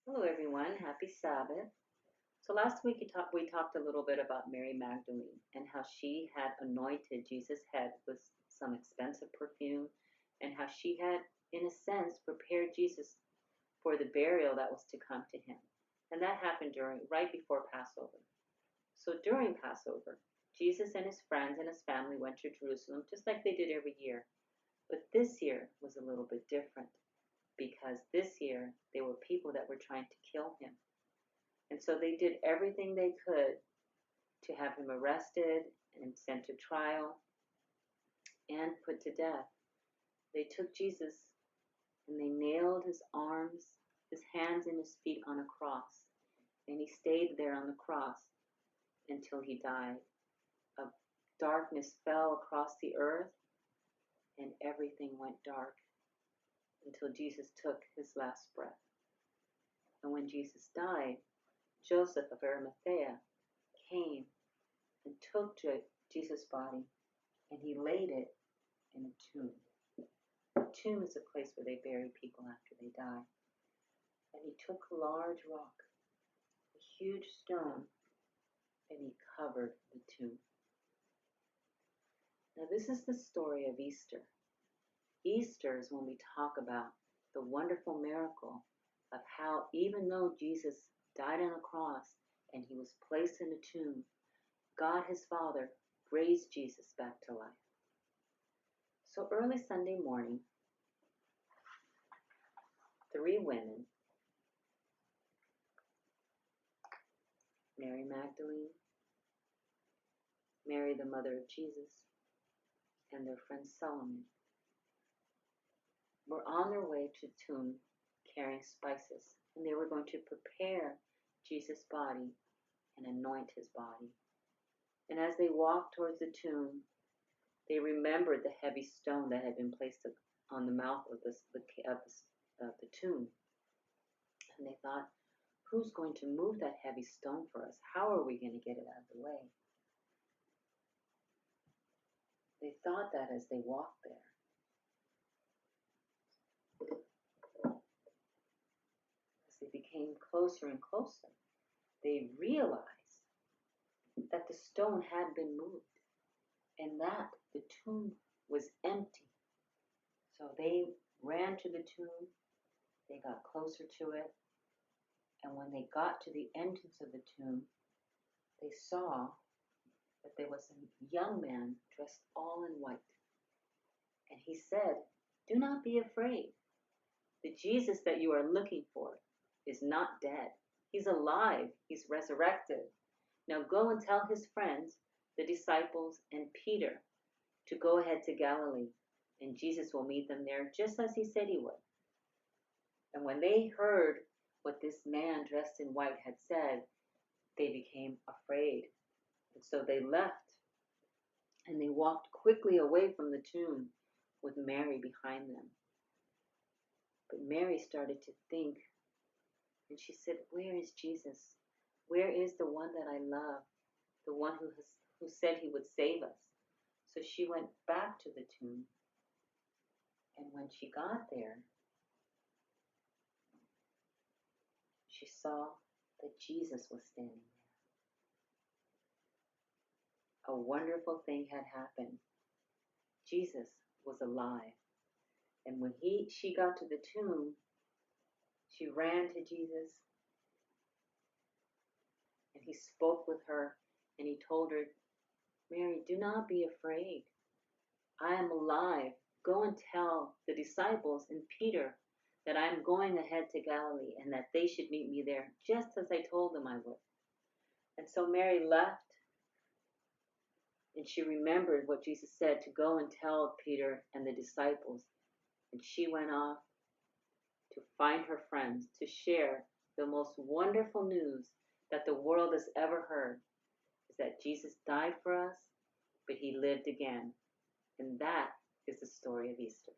Hello, everyone. Happy Sabbath. So last week we talked a little bit about Mary Magdalene and how she had anointed Jesus' head with some expensive perfume, and how she had, in a sense, prepared Jesus for the burial that was to come to him. And that happened right before Passover. So during Passover, Jesus and his friends and his family went to Jerusalem just like they did every year. But this year was a little bit different because this year there were people that were trying to kill him. And so they did everything they could to have him arrested and sent to trial and put to death. They took Jesus and they nailed his arms, his hands, and his feet on a cross. And he stayed there on the cross until he died. A darkness fell across the earth and everything went dark until Jesus took his last breath. And when Jesus died, Joseph of Arimathea came and took Jesus' body and he laid it in a tomb. A tomb is a place where they bury people after they die. And he took a large rock, a huge stone, and he covered the tomb. Now this is the story of Easter. Easter is when we talk about the wonderful miracle of how even though Jesus died on a cross and he was placed in a tomb, God his Father raised Jesus back to life. So early Sunday morning, 3 women, Mary Magdalene, Mary the mother of Jesus, and their friend Salome, were on their way to the tomb carrying spices, and they were going to prepare Jesus' body and anoint his body. And as they walked towards the tomb, they remembered the heavy stone that had been placed on the mouth of the tomb. And they thought, who's going to move that heavy stone for us? How are we going to get it out of the way? They thought that as they walked there. As they became closer and closer, they realized that the stone had been moved and that the tomb was empty. So they ran to the tomb, they got closer to it, and when they got to the entrance of the tomb, they saw that there was a young man dressed all in white. And he said, "Do not be afraid. The Jesus that you are looking for is not dead. He's alive. He's resurrected. Now go and tell his friends, the disciples, and Peter to go ahead to Galilee, and Jesus will meet them there just as he said he would." And when they heard what this man dressed in white had said, they became afraid. And so they left, and they walked quickly away from the tomb with Mary behind them. But Mary started to think, and she said, "Where is Jesus? Where is the one that I love, the one who said he would save us?" So she went back to the tomb, and when she got there, she saw that Jesus was standing there. A wonderful thing had happened. Jesus was alive. And when she got to the tomb, she ran to Jesus, and he spoke with her, and he told her, "Mary, do not be afraid. I am alive. Go and tell the disciples and Peter that I am going ahead to Galilee and that they should meet me there, just as I told them I would." And so Mary left, and she remembered what Jesus said to go and tell Peter and the disciples. And she went off to find her friends, to share the most wonderful news that the world has ever heard, is that Jesus died for us, but he lived again. And that is the story of Easter.